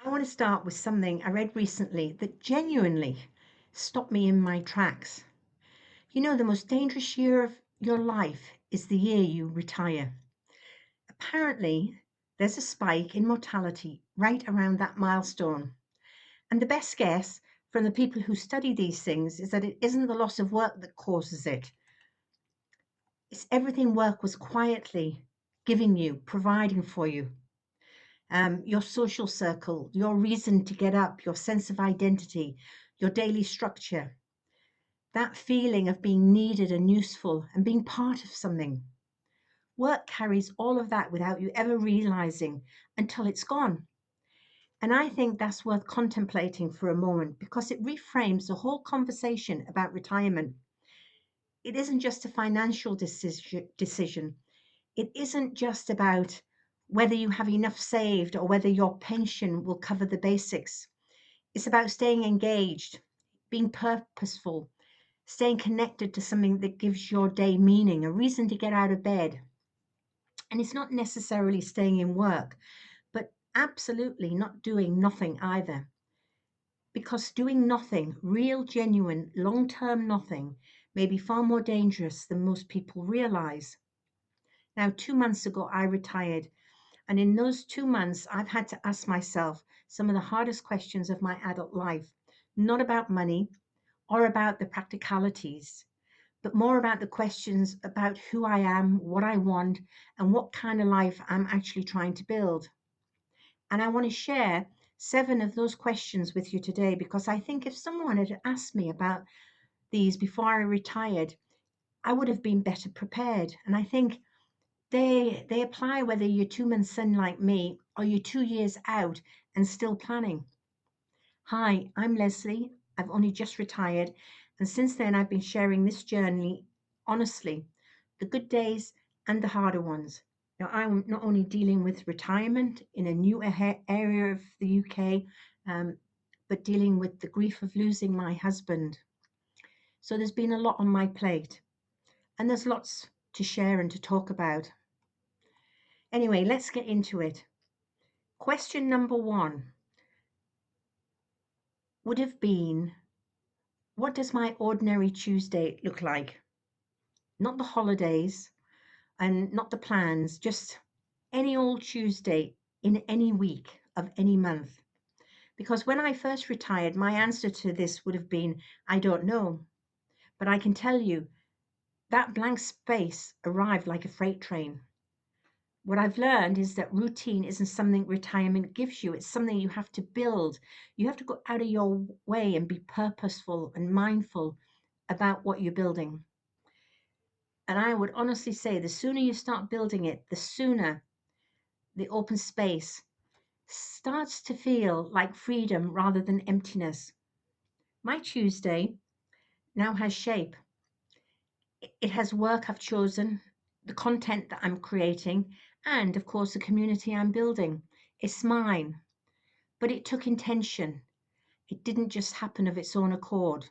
I want to start with something I read recently that genuinely stopped me in my tracks. You know, the most dangerous year of your life is the year you retire. Apparently, there's a spike in mortality right around that milestone. And the best guess from the people who study these things is that it isn't the loss of work that causes it. It's everything work was quietly giving you, providing for you. Your social circle, your reason to get up, your sense of identity, your daily structure, that feeling of being needed and useful and being part of something. Work carries all of that without you ever realizing until it's gone. And I think that's worth contemplating for a moment because it reframes the whole conversation about retirement. It isn't just a financial decision. It isn't just about whether you have enough saved or whether your pension will cover the basics. It's about staying engaged, being purposeful, staying connected to something that gives your day meaning, a reason to get out of bed. And it's not necessarily staying in work, but absolutely not doing nothing either. Because doing nothing, real, genuine, long term nothing, may be far more dangerous than most people realize. Now, 2 months ago, I retired. And in those 2 months, I've had to ask myself some of the hardest questions of my adult life, not about money or about the practicalities, but more about the questions about who I am, what I want, and what kind of life I'm actually trying to build. And I want to share 7 of those questions with you today because I think if someone had asked me about these before I retired, I would have been better prepared. And I think they apply whether you're 2 months in like me or you're 2 years out and still planning. Hi, I'm Leslie. I've only just retired, and since then I've been sharing this journey honestly, the good days and the harder ones. Now, I'm not only dealing with retirement in a new area of the UK, but dealing with the grief of losing my husband. So there's been a lot on my plate, and there's lots to share and to talk about. Anyway, let's get into it. Question number one would have been, what does my ordinary Tuesday look like? Not the holidays and not the plans, just any old Tuesday in any week of any month. Because when I first retired, my answer to this would have been, I don't know. But I can tell you that blank space arrived like a freight train. What I've learned is that routine isn't something retirement gives you, it's something you have to build. You have to go out of your way and be purposeful and mindful about what you're building. And I would honestly say the sooner you start building it, the sooner the open space starts to feel like freedom rather than emptiness. My Tuesday now has shape. It has work I've chosen, the content that I'm creating, and of course, the community I'm building. It's mine, but it took intention. It didn't just happen of its own accord.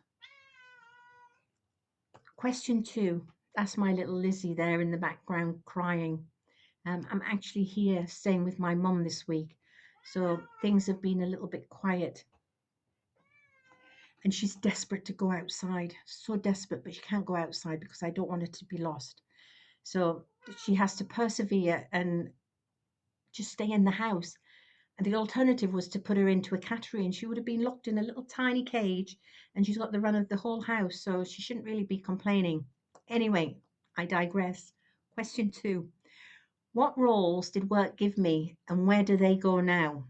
Question two, that's my little Lizzie there in the background crying. I'm actually here staying with my mum this week, so things have been a little bit quiet. And she's desperate to go outside, so desperate, but she can't go outside because I don't want her to be lost. So she has to persevere and just stay in the house. And the alternative was to put her into a cattery, and she would have been locked in a little tiny cage, and she's got the run of the whole house, so she shouldn't really be complaining. Anyway, I digress. Question two. What roles did work give me, and where do they go now?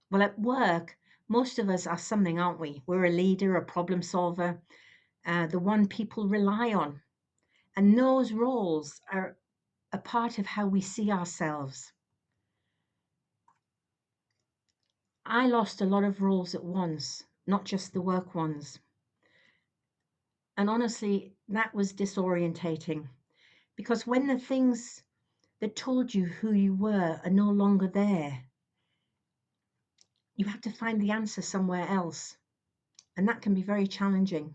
Well, at work, most of us are something, aren't we? We're a leader, a problem solver, the one people rely on. And those roles are a part of how we see ourselves. I lost a lot of roles at once, not just the work ones. And honestly, that was disorientating because when the things that told you who you were are no longer there, you have to find the answer somewhere else. And that can be very challenging.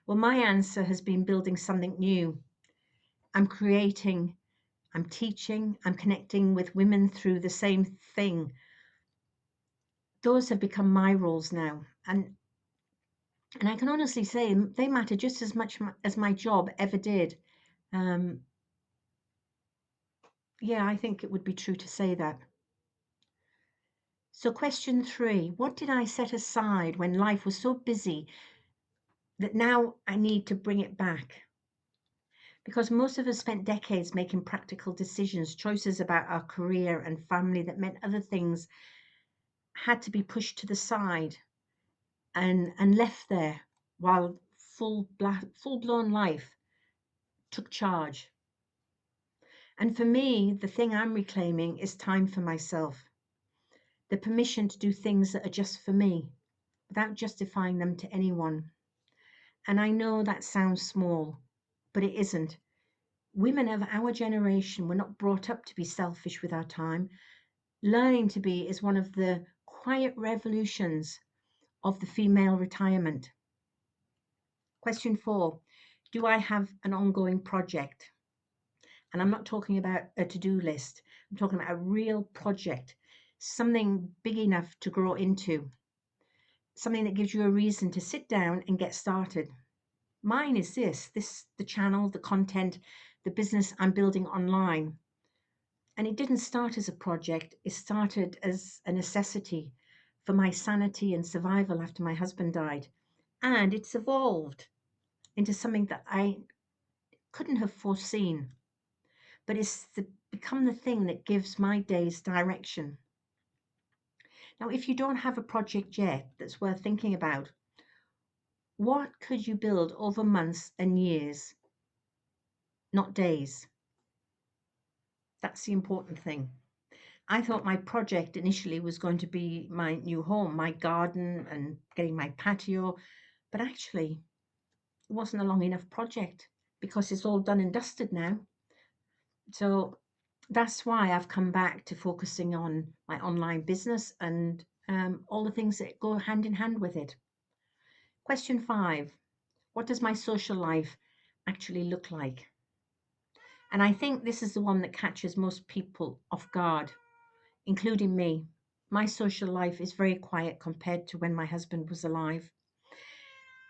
Well, my answer has been building something new. I'm creating, I'm teaching, I'm connecting with women through the same thing. those have become my roles now. And I can honestly say they matter just as much as my job ever did. Um, yeah, I think it would be true to say that. So, question 3, what did I set aside when life was so busy that now I need to bring it back? Because most of us spent decades making practical decisions, choices about our career and family that meant other things had to be pushed to the side and left there while full blown life took charge. And for me, the thing I'm reclaiming is time for myself, the permission to do things that are just for me without justifying them to anyone. And I know that sounds small, but it isn't. Women of our generation were not brought up to be selfish with our time. Learning to be is one of the quiet revolutions of the female retirement. Question 4, do I have an ongoing project? And I'm not talking about a to do list, I'm talking about a real project, something big enough to grow into, something that gives you a reason to sit down and get started. Mine is this the channel, the content, the business I'm building online. And it didn't start as a project, it started as a necessity for my sanity and survival after my husband died. And it's evolved into something that I couldn't have foreseen, but become the thing that gives my days direction. Now, if you don't have a project yet that's worth thinking about, what could you build over months and years, not days? That's the important thing. I thought my project initially was going to be my new home, my garden, and getting my patio, but actually, it wasn't a long enough project because it's all done and dusted now. So that's why I've come back to focusing on my online business and all the things that go hand in hand with it. Question 5, what does my social life actually look like? And I think this is the one that catches most people off guard, including me. My social life is very quiet compared to when my husband was alive.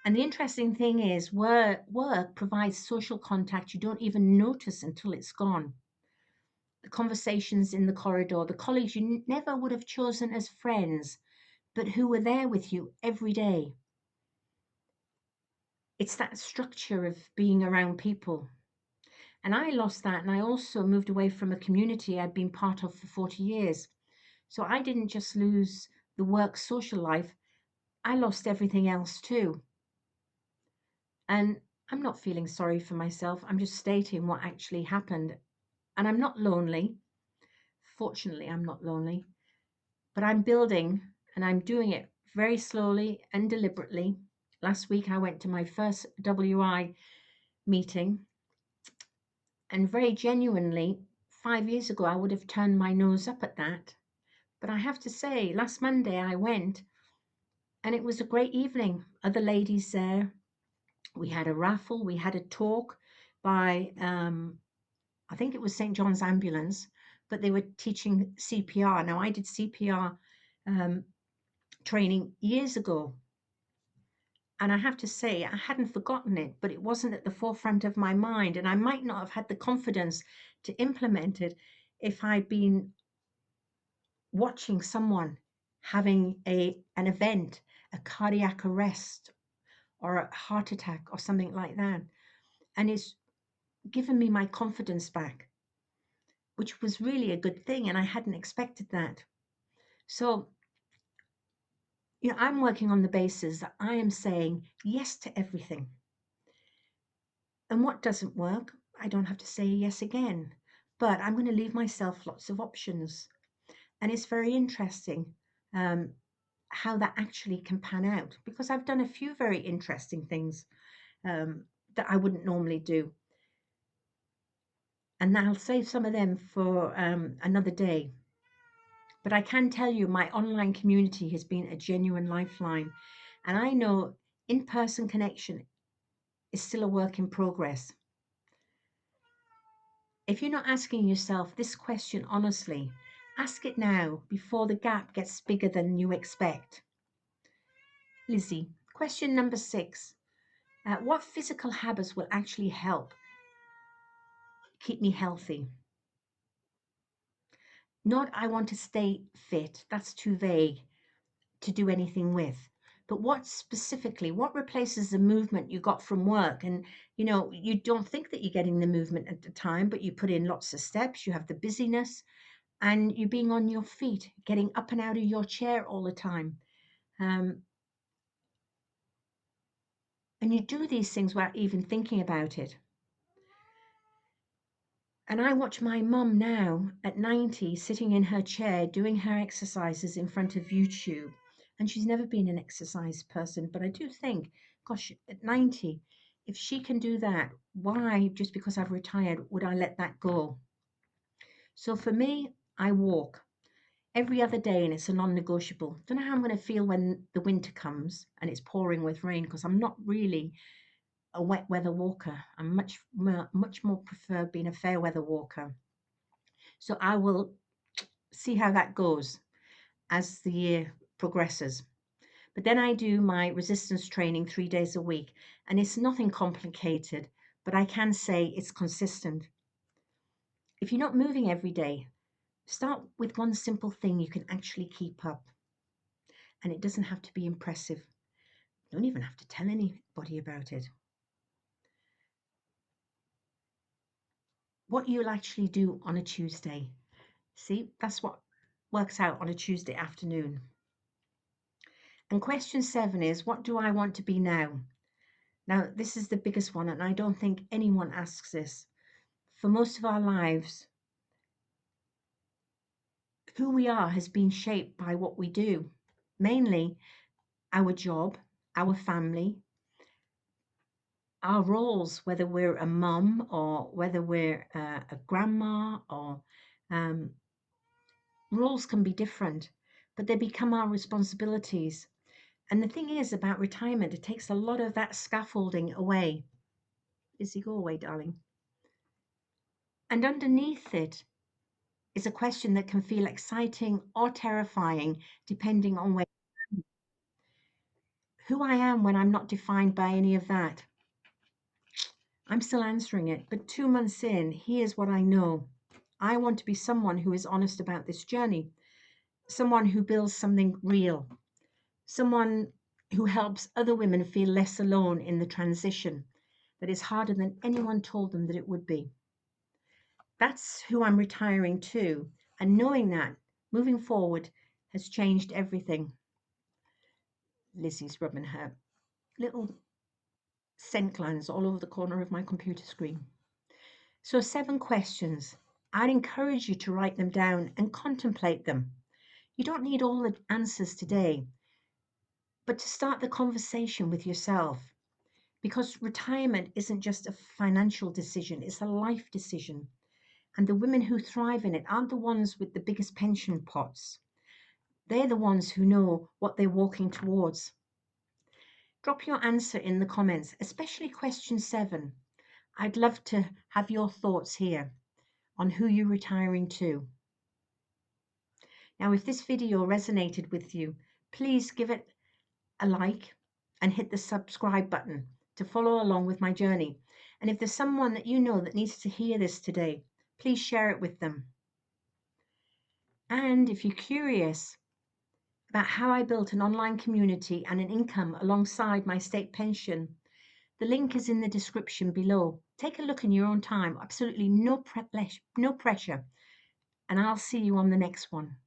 And the interesting thing is, work provides social contact you don't even notice until it's gone. The conversations in the corridor, the colleagues you never would have chosen as friends, but who were there with you every day. It's that structure of being around people. And I lost that, and I also moved away from a community I'd been part of for 40 years. So I didn't just lose the work social life, I lost everything else too. And I'm not feeling sorry for myself, I'm just stating what actually happened. And I'm not lonely. Fortunately, I'm not lonely, but I'm building and I'm doing it very slowly and deliberately. Last week, I went to my first WI meeting, and very genuinely, 5 years ago, I would have turned my nose up at that. But I have to say, last Monday, I went and it was a great evening. Other ladies there. We had a raffle, we had a talk by, I think it was St. John's Ambulance, but they were teaching CPR. Now, I did CPR training years ago. And I have to say, I hadn't forgotten it, but it wasn't at the forefront of my mind. And I might not have had the confidence to implement it if I'd been watching someone having an event, a cardiac arrest, or a heart attack, or something like that. And it's given me my confidence back, which was really a good thing. And I hadn't expected that. So, I'm working on the basis that I am saying yes to everything. And what doesn't work, I don't have to say yes again. But I'm going to leave myself lots of options. And it's very interesting um, how that actually can pan out, because I've done a few very interesting things that I wouldn't normally do. And I'll save some of them for another day. But I can tell you my online community has been a genuine lifeline. And I know in person connection is still a work in progress. If you're not asking yourself this question honestly, Ask it now before the gap gets bigger than you expect. Lizzie, question number 6. What physical habits will actually help keep me healthy? Not I want to stay fit, that's too vague to do anything with. But what specifically, what replaces the movement you got from work? And you don't think that you're getting the movement at the time, but you put in lots of steps, you have the busyness, and you're being on your feet, getting up and out of your chair all the time. Um, and you do these things without even thinking about it. And I watch my mum now at 90 sitting in her chair doing her exercises in front of YouTube. And she's never been an exercise person, but I do think, gosh, at 90, if she can do that, why, just because I've retired, would I let that go? So for me, I walk every other day and it's a non-negotiable. Don't know how I'm going to feel when the winter comes and it's pouring with rain, because I'm not really a wet weather walker. I'm much more prefer being a fair weather walker. So I will see how that goes as the year progresses. But then I do my resistance training 3 days a week, and it's nothing complicated, but I can say it's consistent. If you're not moving every day, start with one simple thing you can actually keep up. And it doesn't have to be impressive. You don't even have to tell anybody about it. What you'll actually do on a Tuesday. See, that's what works out on a Tuesday afternoon. And question 7 is, what do I want to be now? Now, this is the biggest one, and I don't think anyone asks this. For most of our lives, who we are has been shaped by what we do, mainly our job, our family, our roles, whether we're a mum or whether we're a grandma, or um, roles can be different, but they become our responsibilities. And the thing is about retirement, it takes a lot of that scaffolding away. Izzy, go away, darling. And underneath it is a question that can feel exciting or terrifying, depending on who I am when I'm not defined by any of that. I'm still answering it, but 2 months in, here's what I know. I want to be someone who is honest about this journey, someone who builds something real, someone who helps other women feel less alone in the transition that is harder than anyone told them that it would be. That's who I'm retiring to, and knowing that moving forward has changed everything. Lizzie's rubbing her little scent glands all over the corner of my computer screen. So 7 questions. I'd encourage you to write them down and contemplate them. You don't need all the answers today, but to start the conversation with yourself, because retirement isn't just a financial decision, it's a life decision. And the women who thrive in it aren't the ones with the biggest pension pots. They're the ones who know what they're walking towards. Drop your answer in the comments, especially question 7. I'd love to have your thoughts here on who you're retiring to. Now, if this video resonated with you, please give it a like and hit the subscribe button to follow along with my journey. And if there's someone that you know that needs to hear this today, please share it with them. And if you're curious about how I built an online community and an income alongside my state pension, the link is in the description below. Take a look in your own time, absolutely no pressure. And I'll see you on the next one.